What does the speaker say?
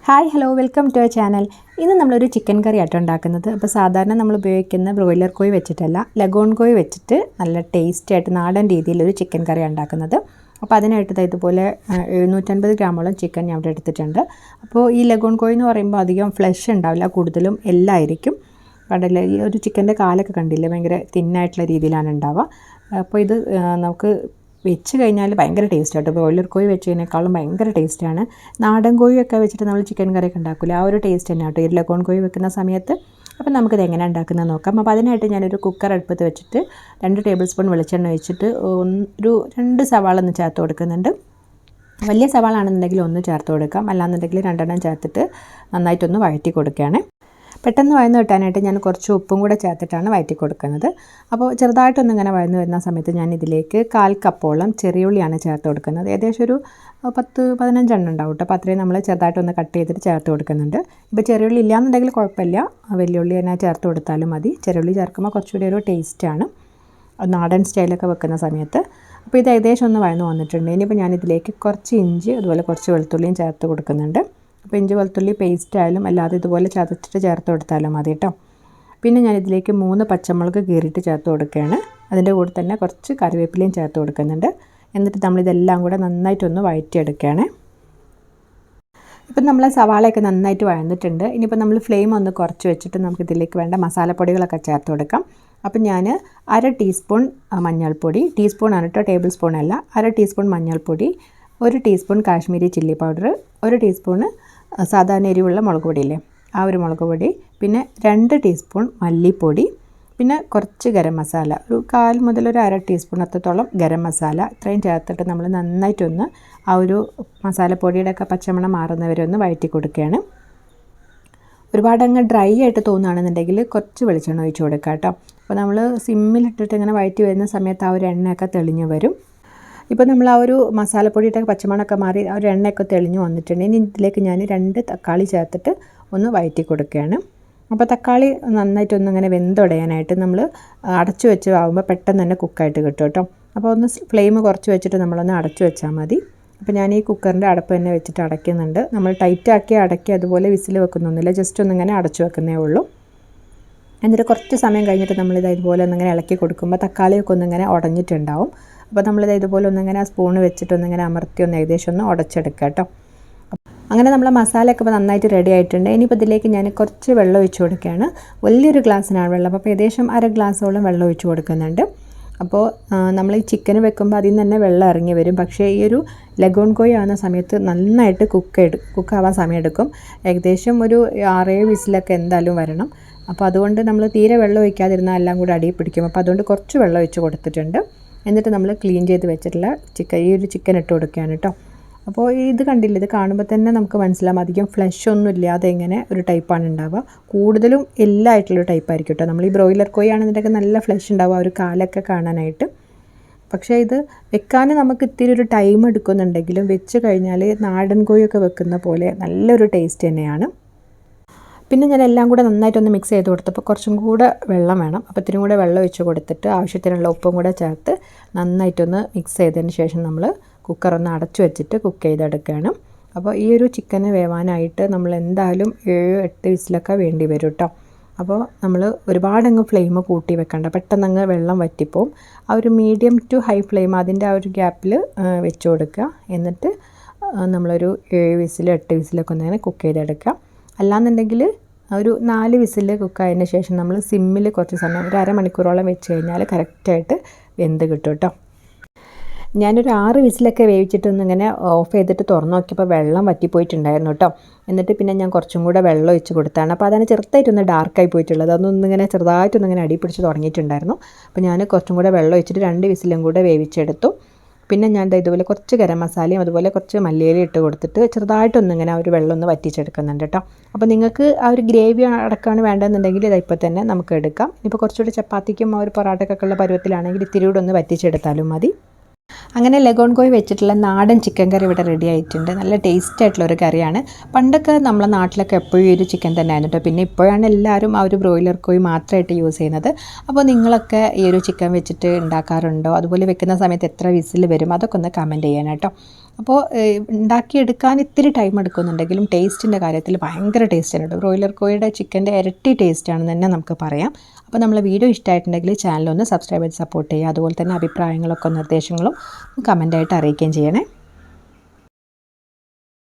Hi hello welcome to our channel. ഇന്ന് നമ്മളൊരു chicken കറി ആട്ടോ ഉണ്ടാക്കുന്നത്. അപ്പോൾ സാധാരണ നമ്മൾ ഉപയോഗിക്കുന്ന ബ്രോയിലർ കോഴി വെച്ചിട്ടല്ല, ലഗോൺ കോഴി വെച്ചിട്ട് നല്ല ടേസ്റ്റി ആയിട്ട് നാടൻ രീതിയിലൊരു ചിക്കൻ കറി ഉണ്ടാക്കുന്നത്. അപ്പോൾ അതിനായിട്ട് ഇതുപോലെ 750 ഗ്രാമോളം ചിക്കൻ ഞാൻ ഇവിടെ എടുത്തിട്ടുണ്ട്. അപ്പോൾ ഈ ലഗോൺ കോഴി എന്ന് പറയുമ്പോൾ അധികം ഫ്ലഷ് ഉണ്ടാവില്ല, കൂടുതലും എല്ലായിരിക്കും. കണ്ടില്ലേ, ഈ ഒരു ചിക്കൻ്റെ കാലൊക്കെ കണ്ടില്ലേ, ഭയങ്കര തിന്നായിട്ടുള്ള രീതിയിലാണ് ഉണ്ടാവുക. അപ്പോൾ ഇത് നമുക്ക് വെച്ച് കഴിഞ്ഞാൽ ഭയങ്കര ടേസ്റ്റാണ്. ബ്രോയിലർ കോഴി വെച്ചതിനേക്കാളും ഭയങ്കര ടേസ്റ്റാണ്. നാടൻ കോഴിയൊക്കെ വെച്ചിട്ട് നമ്മൾ ചിക്കൻ കറിയൊക്കെ ഉണ്ടാക്കില്ല, ആ ഒരു ടേസ്റ്റ് തന്നെ കേട്ടോ ഈ ലഗോൺ കോഴി വെക്കുന്ന സമയത്ത്. അപ്പോൾ നമുക്കിത് എങ്ങനെ ഉണ്ടാക്കുന്നത് നോക്കാം. അപ്പോൾ അതിനായിട്ട് ഞാനൊരു കുക്കർ അടുപ്പത്ത് വെച്ചിട്ട് 2 ടേബിൾ സ്പൂൺ വെളിച്ചെണ്ണ ഒഴിച്ചിട്ട് ഒരു 2 സവാള ഒന്ന് ചേർത്ത് കൊടുക്കുന്നുണ്ട്. വലിയ സവാള ആണെന്നുണ്ടെങ്കിൽ 1 ചേർത്ത് കൊടുക്കാം, അല്ലാന്നുണ്ടെങ്കിൽ 2 ചേർത്തിട്ട് നന്നായിട്ടൊന്ന് വഴറ്റി കൊടുക്കുകയാണ്. പെട്ടെന്ന് വഴന്ന് കിട്ടാനായിട്ട് ഞാൻ കുറച്ച് ഉപ്പും കൂടെ ചേർത്തിട്ടാണ് വഴറ്റി കൊടുക്കുന്നത്. അപ്പോൾ ചെറുതായിട്ടൊന്നും ഇങ്ങനെ വഴന്ന് വരുന്ന സമയത്ത് ഞാൻ ഇതിലേക്ക് 1/4 കപ്പോളം ചെറിയുള്ളിയാണ് ചേർത്ത് കൊടുക്കുന്നത്. ഏകദേശം ഒരു 10-15 എണ്ണം ഉണ്ടാവും കേട്ടോ. അപ്പോൾ അത്രയും നമ്മൾ ചെറുതായിട്ടൊന്ന് കട്ട് ചെയ്തിട്ട് ചേർത്ത് കൊടുക്കുന്നുണ്ട്. ഇപ്പോൾ ചെറിയുള്ളി ഇല്ലയെന്നുണ്ടെങ്കിൽ കുഴപ്പമില്ല, വലിയുള്ളി തന്നെ ചേർത്ത് കൊടുത്താലും മതി. ചെറിയുള്ളി ചേർക്കുമ്പോൾ കുറച്ചുകൂടി ഒരു ടേസ്റ്റാണ് നാടൻ സ്റ്റൈലൊക്കെ വെക്കുന്ന സമയത്ത്. അപ്പോൾ ഇത് ഏകദേശം ഒന്ന് വഴന്ന് വന്നിട്ടുണ്ട്. ഇനിയിപ്പോൾ ഞാനിതിലേക്ക് കുറച്ച് ഇഞ്ചി അതുപോലെ കുറച്ച് വെളുത്തുള്ളിയും ചേർത്ത് കൊടുക്കുന്നുണ്ട്. അപ്പോൾ ഇഞ്ചി വെളുത്തുള്ളി പേസ്റ്റ് ആയാലും അല്ലാതെ ഇതുപോലെ ചതച്ചിട്ട് ചേർത്ത് കൊടുത്താലും മതി കേട്ടോ. പിന്നെ ഞാനിതിലേക്ക് 3 പച്ചമുളക് കീറിയിട്ട് ചേർത്ത് കൊടുക്കുകയാണ്. അതിൻ്റെ കൂടെ തന്നെ കുറച്ച് കറിവേപ്പിലയും ചേർത്ത് കൊടുക്കുന്നുണ്ട്. എന്നിട്ട് നമ്മളിതെല്ലാം കൂടെ നന്നായിട്ടൊന്ന് വഴറ്റിയെടുക്കുകയാണ്. ഇപ്പം നമ്മളെ സവാളയൊക്കെ നന്നായിട്ട് വഴന്നിട്ടുണ്ട്. ഇനിയിപ്പോൾ നമ്മൾ ഫ്ലെയിം ഒന്ന് കുറച്ച് വെച്ചിട്ട് നമുക്കിതിലേക്ക് വേണ്ട മസാലപ്പൊടികളൊക്കെ ചേർത്ത് കൊടുക്കാം. അപ്പം ഞാൻ 1/2 ടീസ്പൂൺ മഞ്ഞൾപ്പൊടി, ടീസ്പൂണാണ് കേട്ടോ, ടേബിൾ സ്പൂൺ അല്ല, 1/2 ടീസ്പൂൺ മഞ്ഞൾപ്പൊടി, 1 teaspoon Kashmiri chilli powder, 1 teaspoon സാധാരണ എരിവുള്ള മുളക് പൊടിയില്ലേ, ആ ഒരു മുളക് പൊടി, പിന്നെ 2 ടീസ്പൂൺ മല്ലിപ്പൊടി, പിന്നെ കുറച്ച് ഗരം മസാല, ഒരു 1/4 മുതൽ ഒരു 1/2 ടീസ്പൂൺ അത്രത്തോളം ഗരം മസാല. ഇത്രയും ചേർത്തിട്ട് നമ്മൾ നന്നായിട്ടൊന്ന് ആ ഒരു മസാലപ്പൊടിയുടെ ഒക്കെ പച്ചമണം മാറുന്നവരെ ഒന്ന് വഴറ്റി കൊടുക്കുകയാണ്. ഒരുപാട് അങ്ങ് ഡ്രൈ ആയിട്ട് തോന്നുകയാണെന്നുണ്ടെങ്കിൽ കുറച്ച് വെളിച്ചെണ്ണ ഒഴിച്ച് കൊടുക്കുക കേട്ടോ. അപ്പോൾ നമ്മൾ സിമ്മിലിട്ടിട്ട് ഇങ്ങനെ വഴറ്റി വരുന്ന സമയത്ത് ആ ഒരു എണ്ണയൊക്കെ തെളിഞ്ഞ് വരും. ഇപ്പോൾ നമ്മൾ ആ ഒരു മസാലപ്പൊടിയുടെ പച്ചമണമൊക്കെ മാറി ആ ഒരു എണ്ണയൊക്കെ തെളിഞ്ഞ് വന്നിട്ടുണ്ട്. ഇനി ഇതിലേക്ക് ഞാൻ 2 തക്കാളി ചേർത്തിട്ട് ഒന്ന് വഴറ്റി കൊടുക്കുകയാണ്. അപ്പോൾ തക്കാളി നന്നായിട്ടൊന്ന് ഇങ്ങനെ വെന്തുടയാനായിട്ട് നമ്മൾ അടച്ചു വെച്ച് ആകുമ്പോൾ പെട്ടെന്ന് തന്നെ കുക്കായിട്ട് കിട്ടും കേട്ടോ. അപ്പോൾ ഒന്ന് ഫ്ലെയിം കുറച്ച് വെച്ചിട്ട് നമ്മളൊന്ന് അടച്ചു വെച്ചാൽ മതി. അപ്പോൾ ഞാൻ ഈ കുക്കറിൻ്റെ അടപ്പ് തന്നെ വെച്ചിട്ട് അടയ്ക്കുന്നുണ്ട്. നമ്മൾ ടൈറ്റാക്കി അടക്കി അതുപോലെ വിസിൽ വെക്കുന്നൊന്നുമില്ല, ജസ്റ്റ് ഒന്നിങ്ങനെ അടച്ചു വെക്കുന്നേ ഉള്ളൂ. എന്നിട്ട് കുറച്ച് സമയം കഴിഞ്ഞിട്ട് നമ്മളിത് ഇതുപോലെ ഒന്നിങ്ങനെ ഇളക്കി കൊടുക്കുമ്പോൾ തക്കാളിയൊക്കെ ഒന്നിങ്ങനെ ഉടഞ്ഞിട്ടുണ്ടാവും. അപ്പോൾ നമ്മളിത് ഇതുപോലെ ഒന്നിങ്ങനെ ആ സ്പൂണ് വെച്ചിട്ട് ഒന്നിങ്ങനെ അമർത്തി ഒന്ന് ഏകദേശം ഒന്ന് ഉടച്ചെടുക്കുക കേട്ടോ. അങ്ങനെ നമ്മളെ മസാലയൊക്കെ ഇപ്പോൾ നന്നായിട്ട് റെഡി ആയിട്ടുണ്ട്. ഇനിയിപ്പോൾ ഇതിലേക്ക് ഞാൻ കുറച്ച് വെള്ളം ഒഴിച്ച് കൊടുക്കുകയാണ്. വലിയൊരു ഗ്ലാസ്സിനാണ് വെള്ളം, അപ്പോൾ ഏകദേശം 1/2 ഗ്ലാസ്സോളം വെള്ളം ഒഴിച്ച് കൊടുക്കുന്നുണ്ട്. അപ്പോൾ നമ്മൾ ഈ ചിക്കൻ വെക്കുമ്പോൾ അതിൽ നിന്ന് തന്നെ വെള്ളം ഇറങ്ങി വരും. പക്ഷേ ഈ ഒരു ലഗോൺ കോഴി ആവുന്ന സമയത്ത് നന്നായിട്ട് കുക്കാവാൻ സമയമെടുക്കും. ഏകദേശം ഒരു 6-7 വിസിലൊക്കെ എന്തായാലും വരണം. അപ്പോൾ അതുകൊണ്ട് നമ്മൾ തീരെ വെള്ളം ഒഴിക്കാതിരുന്നാൽ എല്ലാം കൂടി അടിയിൽ പിടിക്കും. അപ്പോൾ അതുകൊണ്ട് കുറച്ച് വെള്ളം ഒഴിച്ച് കൊടുത്തിട്ടുണ്ട്. എന്നിട്ട് നമ്മൾ ക്ലീൻ ചെയ്ത് വെച്ചിട്ടുള്ള ഈ ഒരു ചിക്കൻ ഇട്ട് കൊടുക്കുകയാണ് കേട്ടോ. അപ്പോൾ ഇത് കണ്ടില്ല, ഇത് കാണുമ്പോൾ തന്നെ നമുക്ക് മനസ്സിലാവും അധികം ഫ്ലഷ് ഒന്നും ഇല്ലാതെ ഇങ്ങനെ ഒരു ടൈപ്പാണ് ഉണ്ടാവുക. കൂടുതലും എല്ലായിട്ടുള്ളൊരു ടൈപ്പായിരിക്കും കേട്ടോ. നമ്മൾ ഈ ബ്രോയിലർ കോഴി ആണെന്നുണ്ടെങ്കിൽ നല്ല ഫ്ലഷ് ഉണ്ടാവുക, ഒരു കാലൊക്കെ കാണാനായിട്ട്. പക്ഷേ ഇത് വെക്കാൻ നമുക്ക് ഇത്തിരി ഒരു ടൈം എടുക്കുന്നുണ്ടെങ്കിലും വെച്ച് കഴിഞ്ഞാൽ നാടൻ കോഴിയൊക്കെ വെക്കുന്ന പോലെ നല്ലൊരു ടേസ്റ്റ് തന്നെയാണ്. പിന്നെ ഞാൻ എല്ലാം കൂടെ നന്നായിട്ടൊന്ന് മിക്സ് ചെയ്ത് കൊടുത്തപ്പോൾ കുറച്ചും കൂടെ വെള്ളം വേണം. അപ്പോൾ ഇത്തിരി കൂടെ വെള്ളം ഒഴിച്ച് കൊടുത്തിട്ട് ആവശ്യത്തിനുള്ള ഉപ്പും കൂടെ ചേർത്ത് നന്നായിട്ടൊന്ന് മിക്സ് ചെയ്തതിന് ശേഷം നമ്മൾ കുക്കറൊന്ന് അടച്ചു വെച്ചിട്ട് കുക്ക് ചെയ്തെടുക്കുകയാണ്. അപ്പോൾ ഈ ഒരു ചിക്കന് വേവാനായിട്ട് നമ്മൾ എന്തായാലും 7-8 വിസിലൊക്കെ വേണ്ടി വരും കേട്ടോ. അപ്പോൾ നമ്മൾ ഒരുപാടങ്ങ് ഫ്ലെയിം കൂട്ടി വെക്കണ്ട, പെട്ടെന്നങ്ങ് വെള്ളം വറ്റിപ്പോവും. ആ ഒരു മീഡിയം ടു ഹൈ ഫ്ലെയിം അതിൻ്റെ ആ ഒരു ഗ്യാപ്പിൽ വെച്ച് കൊടുക്കുക. എന്നിട്ട് നമ്മളൊരു 7 വിസിൽ 8 വിസിലൊക്കെ ഒന്നിങ്ങനെ കുക്ക് ചെയ്തെടുക്കുക. അല്ലാന്നുണ്ടെങ്കിൽ ഒരു 4 വിസിൽ കുക്കായതിന് ശേഷം നമ്മൾ സിമ്മിൽ കുറച്ച് സമയം ഒരു അരമണിക്കൂറോളം വെച്ച് കഴിഞ്ഞാൽ കറക്റ്റായിട്ട് വെന്ത് കിട്ടും കേട്ടോ. ഞാനൊരു 6 വിസിലൊക്കെ വേവിച്ചിട്ടൊന്നിങ്ങനെ ഓഫ് ചെയ്തിട്ട് തുറന്ന് നോക്കിയപ്പോൾ വെള്ളം വറ്റിപ്പോയിട്ടുണ്ടായിരുന്നു കേട്ടോ. എന്നിട്ട് പിന്നെ ഞാൻ കുറച്ചും കൂടെ വെള്ളം ഒഴിച്ച് കൊടുത്താണ്. അപ്പോൾ അതിന് ചെറുതായിട്ടൊന്ന് ഡാർക്കായി പോയിട്ടുള്ളത്, അതൊന്നിങ്ങനെ ചെറുതായിട്ടൊന്നിങ്ങനെ അടി പിടിച്ച് തുടങ്ങിയിട്ടുണ്ടായിരുന്നു. അപ്പോൾ ഞാൻ കുറച്ചും കൂടെ വെള്ളം ഒഴിച്ചിട്ട് 2 വിസിലും കൂടെ വേവിച്ചെടുത്തു. പിന്നെ ഞാൻ ഇതുപോലെ കുറച്ച് ഗരം മസാലയും അതുപോലെ കുറച്ച് മല്ലിയില ഇട്ട് കൊടുത്തിട്ട് ചെറുതായിട്ടൊന്നിങ്ങനെ ആ ഒരു വെള്ളം ഒന്ന് വറ്റിച്ചെടുക്കുന്നുണ്ട് കേട്ടോ. അപ്പോൾ നിങ്ങൾക്ക് ആ ഒരു ഗ്രേവി അടക്കമാണ് വേണ്ടതെന്നുണ്ടെങ്കിൽ ഇതിപ്പോൾ തന്നെ നമുക്ക് എടുക്കാം. ഇപ്പോൾ കുറച്ചുകൂടി ചപ്പാത്തിക്കും ആ ഒരു പൊറാട്ടയ്ക്കൊക്കെ ഉള്ള പരുവത്തിലാണെങ്കിൽ ഇത്തിരി കൂടെ ഒന്ന് വറ്റിച്ചെടുത്താലും മതി. അങ്ങനെ ലഗോൺ കോഴി വെച്ചിട്ടുള്ള നാടൻ ചിക്കൻ കറി ഇവിടെ റെഡി ആയിട്ടുണ്ട്. നല്ല ടേസ്റ്റ് ആയിട്ടുള്ളൊരു കറിയാണ്. പണ്ടൊക്കെ നമ്മളെ നാട്ടിലൊക്കെ എപ്പോഴും ഈ ഒരു ചിക്കൻ തന്നെ ആയിരുന്നു കേട്ടോ. പിന്നെ ഇപ്പോഴാണ് എല്ലാവരും ആ ഒരു ബ്രോയിലർ കോഴി മാത്രമായിട്ട് യൂസ് ചെയ്യുന്നത്. അപ്പോൾ നിങ്ങളൊക്കെ ഈ ഒരു ചിക്കൻ വെച്ചിട്ട് ഉണ്ടാക്കാറുണ്ടോ? അതുപോലെ വെക്കുന്ന സമയത്ത് എത്ര വിസിൽ വരും? അതൊക്കെ ഒന്ന് കമൻറ്റ് ചെയ്യണം കേട്ടോ. അപ്പോൾ ഉണ്ടാക്കിയെടുക്കാൻ ഇത്തിരി ടൈം എടുക്കുന്നുണ്ടെങ്കിലും ടേസ്റ്റിൻ്റെ കാര്യത്തിൽ ഭയങ്കര ടേസ്റ്റാണ് കേട്ടോ. ബ്രോയിലർ കോഴിയുടെ ചിക്കൻ്റെ ഇരട്ടി ടേസ്റ്റാണെന്ന് തന്നെ നമുക്ക് പറയാം. അപ്പോൾ നമ്മളെ വീഡിയോ ഇഷ്ടമായിട്ടുണ്ടെങ്കിൽ ചാനലൊന്ന് സബ്സ്ക്രൈബ് ചെയ്ത് സപ്പോർട്ട് ചെയ്യുക. അതുപോലെ തന്നെ അഭിപ്രായങ്ങളൊക്കെ നിർദ്ദേശങ്ങളും കമൻറ്റായിട്ട് അറിയിക്കുകയും ചെയ്യണേ.